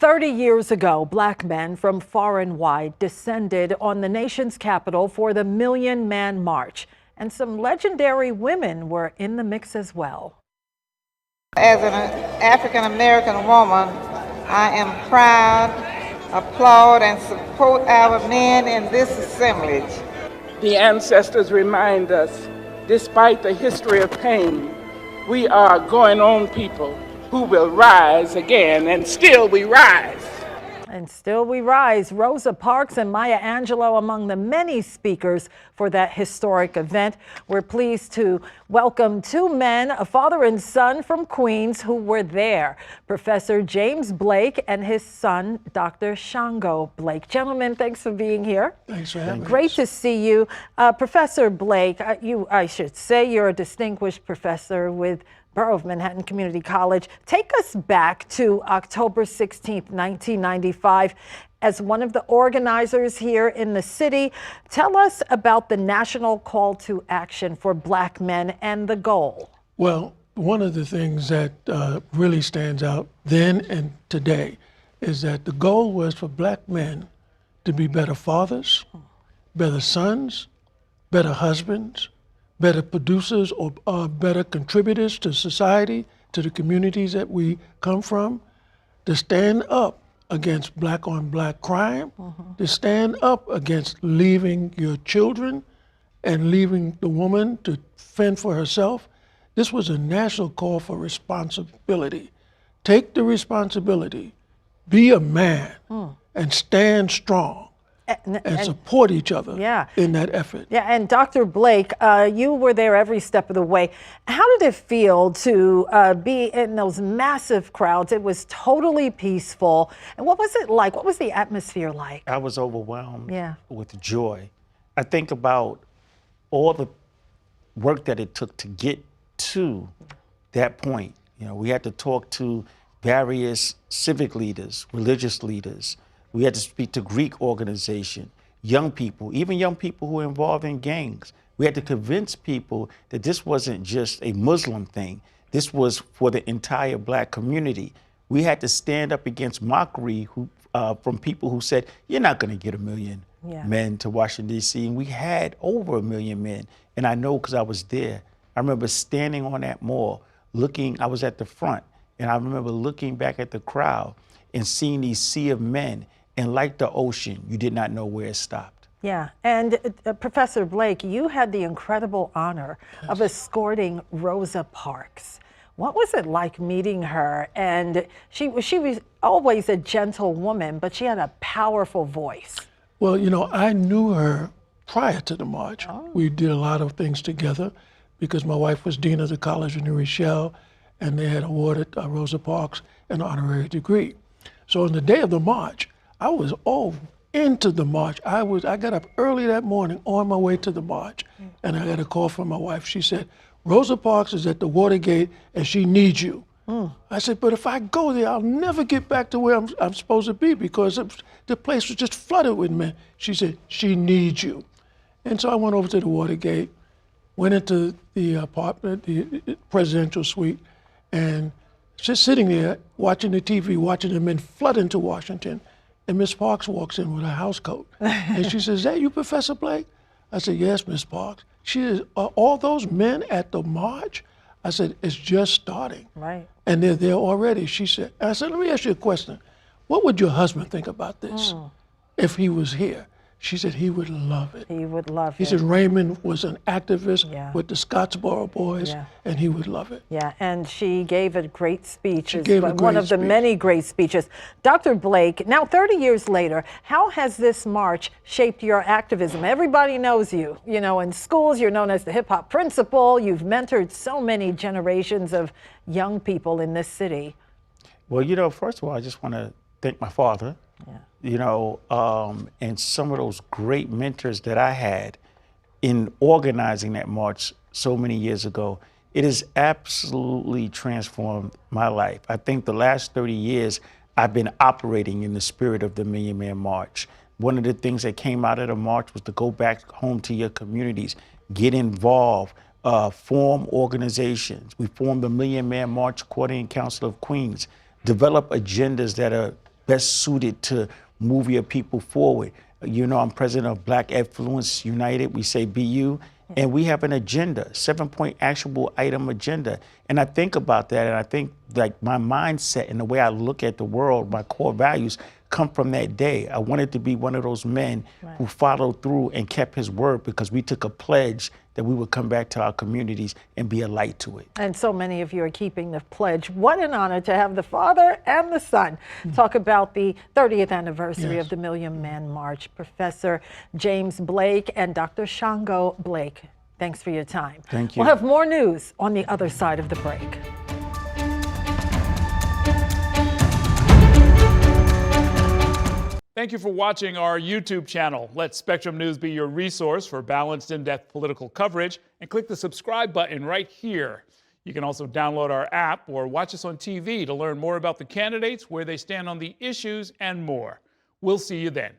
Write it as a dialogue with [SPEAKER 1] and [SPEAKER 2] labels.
[SPEAKER 1] 30 years ago, black men from far and wide descended on the nation's capital for the Million Man March. And some legendary women were in the mix as well.
[SPEAKER 2] As an African American woman, I am proud, applaud, and support our men in this assemblage.
[SPEAKER 3] The ancestors remind us, despite the history of pain, we are going on people who will rise again, and still we rise.
[SPEAKER 1] And still we rise. Rosa Parks and Maya Angelou among the many speakers for that historic event. We're pleased to welcome two men, a father and son from Queens, who were there. Professor James Blake and his son, Dr. Shango Blake. Gentlemen, thanks for being here.
[SPEAKER 4] Thanks for having us.
[SPEAKER 1] Great to see you. Professor Blake, I should say you're a distinguished professor with Borough of Manhattan Community College. Take us back to October 16th, 1995. As one of the organizers here in the city, tell us about the national call to action for black men and the goal.
[SPEAKER 4] Well, one of the things that really stands out then and today is that the goal was for black men to be better fathers, better sons, better husbands, better producers or better contributors to society, to the communities that we come from, to stand up against black on black crime, to stand up against leaving your children and leaving the woman to fend for herself. This was a national call for responsibility. Take the responsibility, be a man, and stand strong. And support each other in that effort.
[SPEAKER 1] Yeah, and Dr. Blake, you were there every step of the way. How did it feel to be in those massive crowds? It was totally peaceful. And what was it like? What was the atmosphere like?
[SPEAKER 5] I was overwhelmed with joy. I think about all the work that it took to get to that point. You know, we had to talk to various civic leaders, religious leaders. We had to speak to Greek organization, young people, even young people who were involved in gangs. We had to convince people that this wasn't just a Muslim thing. This was for the entire black community. We had to stand up against mockery from people who said, you're not gonna get 1 million men to Washington, D.C. And we had over 1 million men. And I know because I was there. I remember standing on that mall, I was at the front, and I remember looking back at the crowd and seeing these sea of men. And like the ocean, you did not know where it stopped.
[SPEAKER 1] Yeah, and Professor Blake, you had the incredible honor of escorting Rosa Parks. What was it like meeting her? And she was always a gentle woman, but she had a powerful voice.
[SPEAKER 4] Well, you know, I knew her prior to the march. We did a lot of things together because my wife was dean of the College of New Rochelle, and they had awarded Rosa Parks an honorary degree. So on the day of the march, I was all into the march. I got up early that morning on my way to the march, and I got a call from my wife. She said, Rosa Parks is at the Watergate and she needs you. I said, but if I go there, I'll never get back to where I'm supposed to be because the place was just flooded with men. She said, she needs you. And so I went over to the Watergate, went into the apartment, the presidential suite, and just sitting there watching the TV, watching the men flood into Washington. And Miss Parks walks in with her house coat. And she says, is that you, Professor Blake? I said, yes, Miss Parks. She says, are all those men at the march? I said, it's just starting.
[SPEAKER 1] Right.
[SPEAKER 4] And they're there already. She said, and I said, let me ask you a question. What would your husband think about this if he was here? She said he would love it.
[SPEAKER 1] He would love it.
[SPEAKER 4] He said Raymond was an activist with the Scottsboro Boys, and he would love it.
[SPEAKER 1] Yeah, and she gave a great speech.
[SPEAKER 4] She gave a great
[SPEAKER 1] one of the
[SPEAKER 4] speech.
[SPEAKER 1] many great speeches. Dr. Blake, now 30 years later, how has this march shaped your activism? Everybody knows you. You know, in schools, you're known as the hip hop principal. You've mentored so many generations of young people in this city.
[SPEAKER 5] Well, you know, first of all, I just want to thank my father. You know, and some of those great mentors that I had in organizing that march so many years ago. It has absolutely transformed my life. I think the last 30 years, I've been operating in the spirit of the Million Man March. One of the things that came out of the march was to go back home to your communities, get involved, form organizations. We formed the Million Man March Coordinating Council of Queens, develop agendas that are best suited to move your people forward. You know, I'm president of Black Influence United. We say BU. And we have an agenda, 7-point actionable item agenda. And I think about that, and I think like my mindset and the way I look at the world, my core values come from that day. I wanted to be one of those men who followed through and kept his word, because we took a pledge that we would come back to our communities and be a light to it.
[SPEAKER 1] And so many of you are keeping the pledge. What an honor to have the father and the son talk about the 30th anniversary of the Million Man March. Professor James Blake and Dr. Shango Blake, thanks for your time.
[SPEAKER 5] Thank you.
[SPEAKER 1] We'll have more news on the other side of the break.
[SPEAKER 6] Thank you for watching our YouTube channel. Let Spectrum News be your resource for balanced, in-depth political coverage, and click the subscribe button right here. You can also download our app or watch us on TV to learn more about the candidates, where they stand on the issues, and more. We'll see you then.